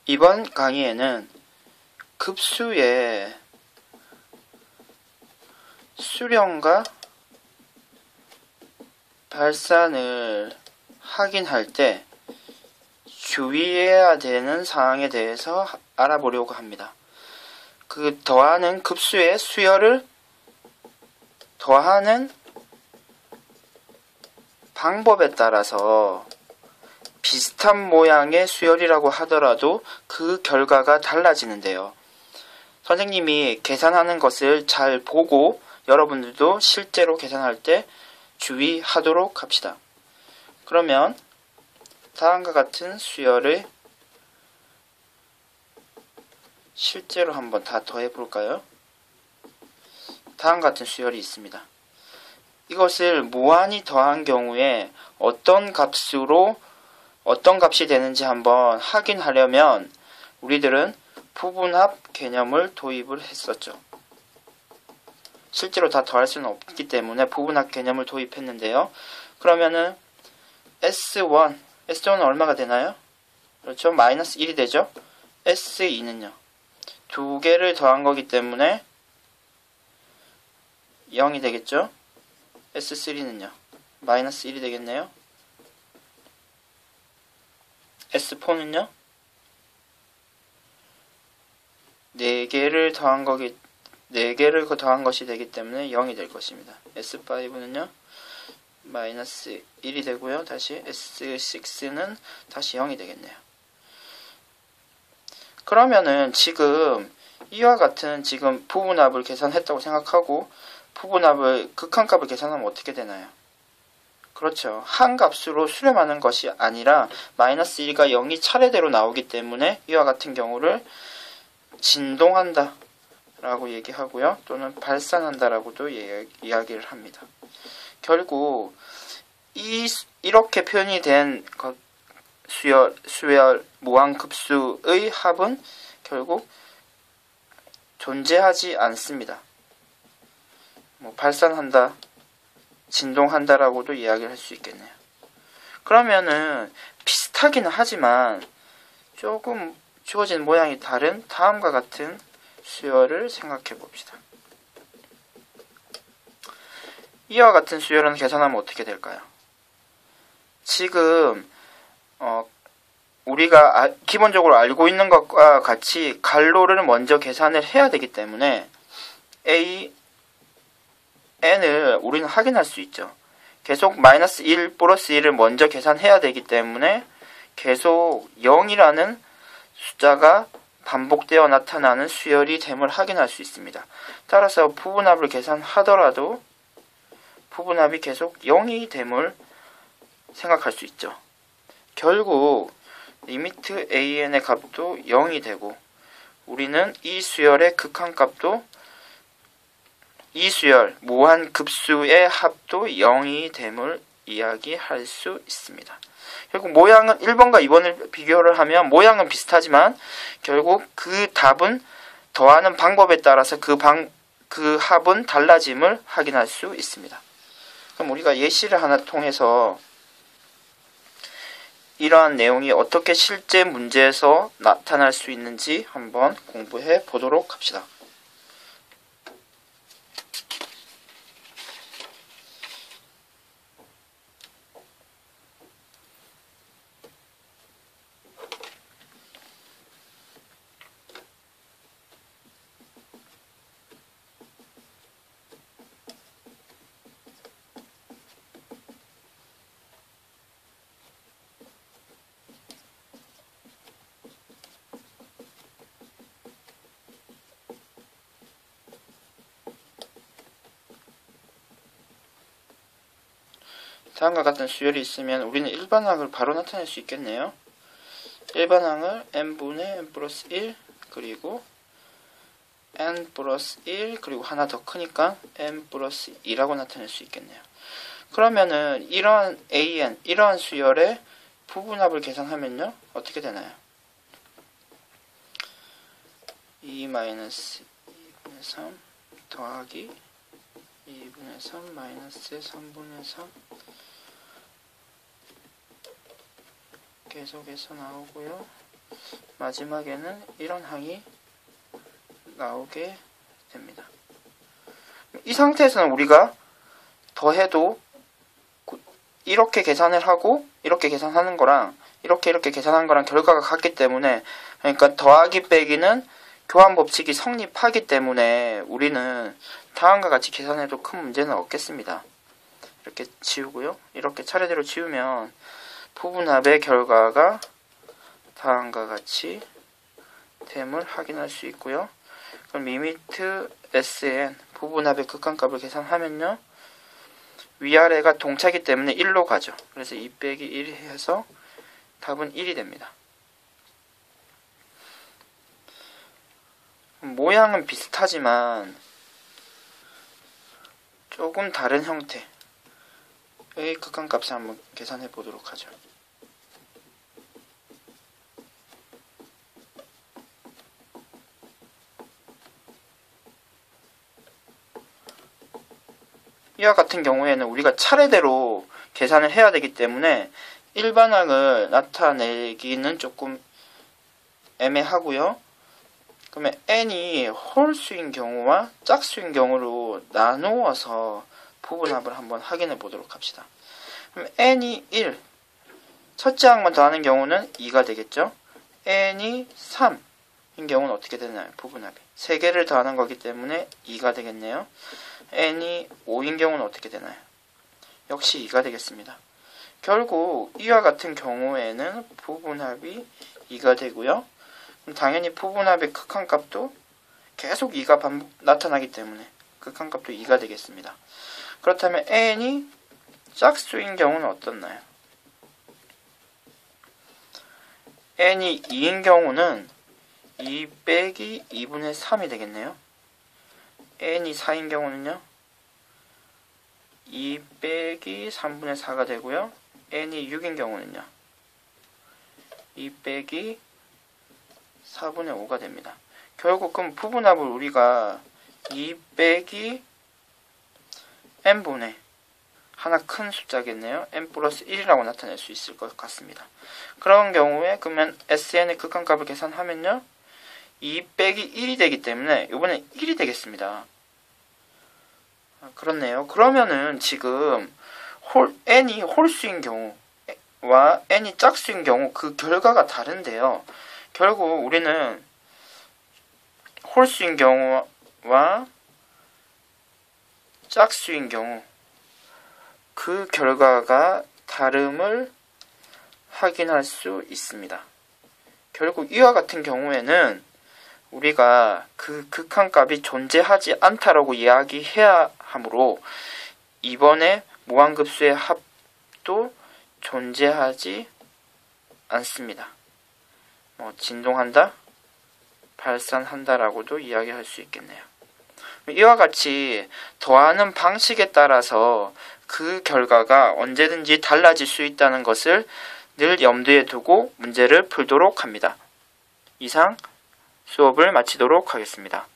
이번 강의에는 급수의 수렴과 발산을 확인할 때 주의해야 되는 사항에 대해서 알아보려고 합니다. 그 더하는 급수의 수열을 더하는 방법에 따라서 비슷한 모양의 수열이라고 하더라도 그 결과가 달라지는데요. 선생님이 계산하는 것을 잘 보고 여러분들도 실제로 계산할 때 주의하도록 합시다. 그러면 다음과 같은 수열을 실제로 한번 다 더해 볼까요? 다음과 같은 수열이 있습니다. 이것을 무한히 더한 경우에 어떤 값이 되는지 한번 확인하려면 우리들은 부분합 개념을 도입을 했었죠. 실제로 다 더할 수는 없기 때문에 부분합 개념을 도입했는데요. 그러면은 S1은 얼마가 되나요? 그렇죠. 마이너스 1이 되죠. S2는요. 두 개를 더한 거기 때문에 0이 되겠죠. S3는요. 마이너스 1이 되겠네요. S4는요. 4개를 더한 것이 되기 때문에 0이 될 것입니다. S5는요. 마이너스 1이 되고요. 다시 S6는 다시 0이 되겠네요. 그러면은 지금 이와 같은 지금 부분합을 계산했다고 생각하고 부분합을 극한값을 계산하면 어떻게 되나요? 그렇죠. 한 값으로 수렴하는 것이 아니라 마이너스 1과 0이 차례대로 나오기 때문에 이와 같은 경우를 진동한다 라고 얘기하고요. 또는 발산한다 라고도 이야기를 합니다. 결국 이렇게 표현이 된 수열 무한급수의 합은 결국 존재하지 않습니다. 발산한다, 진동한다라고도 이야기를 할 수 있겠네요. 그러면은 비슷하기는 하지만 조금 주어진 모양이 다른 다음과 같은 수열을 생각해 봅시다. 이와 같은 수열은 계산하면 어떻게 될까요? 지금 우리가 기본적으로 알고 있는 것과 같이 갈로를 먼저 계산을 해야 되기 때문에 n을 우리는 확인할 수 있죠. 계속 마이너스 1 플러스 1을 먼저 계산해야 되기 때문에 계속 0이라는 숫자가 반복되어 나타나는 수열이 됨을 확인할 수 있습니다. 따라서 부분합을 계산하더라도 부분합이 계속 0이 됨을 생각할 수 있죠. 결국 리미트 an의 값도 0이 되고 우리는 이 수열의 극한값도 이 수열 무한급수의 합도 0이 됨을 이야기할 수 있습니다. 결국 모양은 1번과 2번을 비교를 하면 모양은 비슷하지만 결국 그 답은 더하는 방법에 따라서 그 합은 달라짐을 확인할 수 있습니다. 그럼 우리가 예시를 하나 통해서 이러한 내용이 어떻게 실제 문제에서 나타날 수 있는지 한번 공부해 보도록 합시다. 다음과 같은 수열이 있으면 우리는 일반항을 바로 나타낼 수 있겠네요. 일반항을 n분의 n 플러스 1 그리고 n 플러스 1 그리고 하나 더 크니까 n 플러스 2라고 나타낼 수 있겠네요. 그러면은 이러한 이러한 수열의 부분합을 계산하면요 어떻게 되나요? 2-2분의 3 더하기 2분의 3 마이너스 3분의 3 계속해서 나오고요. 마지막에는 이런 항이 나오게 됩니다. 이 상태에서는 우리가 더해도 이렇게 계산을 하고 이렇게 계산하는 거랑 이렇게 계산한 거랑 결과가 같기 때문에, 그러니까 더하기 빼기는 교환 법칙이 성립하기 때문에 우리는 다음과 같이 계산해도 큰 문제는 없겠습니다. 이렇게 지우고요. 이렇게 차례대로 지우면 부분합의 결과가 다음과 같이 됨을 확인할 수 있고요. 그럼 리미트 SN 부분합의 극한값을 계산하면요, 위아래가 동차기 때문에 1로 가죠. 그래서 2 빼기 1 해서 답은 1이 됩니다. 모양은 비슷하지만 조금 다른 형태의 극한값을 한번 계산해 보도록 하죠. 이와 같은 경우에는 우리가 차례대로 계산을 해야 되기 때문에 일반항을 나타내기는 조금 애매하고요. 그러면 n이 홀수인 경우와 짝수인 경우로 나누어서 부분합을 한번 확인해 보도록 합시다. 그럼 n이 1, 첫째 항만 더하는 경우는 2가 되겠죠. n이 3인 경우는 어떻게 되나요? 부분합이 3개를 더하는 거기 때문에 2가 되겠네요. n이 5인 경우는 어떻게 되나요? 역시 2가 되겠습니다. 결국 이와 같은 경우에는 부분합이 2가 되고요. 그럼 당연히 부분합의 극한값도 계속 2가 반복 나타나기 때문에 극한값도 2가 되겠습니다. 그렇다면 n이 짝수인 경우는 어떻나요? n이 2인 경우는 2 빼기 2분의 3이 되겠네요. n이 4인 경우는요, 2 빼기 3분의 4가 되고요. n이 6인 경우는요, 2 빼기 4분의 5가 됩니다. 결국 그럼 부분합을 우리가 2 빼기 n분의 하나 큰 숫자겠네요. n 플러스 1이라고 나타낼 수 있을 것 같습니다. 그런 경우에 그러면 SN의 극한값을 계산하면요, 2 빼기 1이 되기 때문에 이번엔 1이 되겠습니다. 그렇네요. 그러면은 지금 n이 홀수인 경우와 n이 짝수인 경우 그 결과가 다른데요. 결국 우리는 홀수인 경우와 짝수인 경우 그 결과가 다름을 확인할 수 있습니다. 결국 이와 같은 경우에는 우리가 그 극한값이 존재하지 않다라고 이야기해야 하므로 이번에 무한급수의 합도 존재하지 않습니다. 진동한다, 발산한다라고도 이야기할 수 있겠네요. 이와 같이 더하는 방식에 따라서 그 결과가 언제든지 달라질 수 있다는 것을 늘 염두에 두고 문제를 풀도록 합니다. 이상 수업을 마치도록 하겠습니다.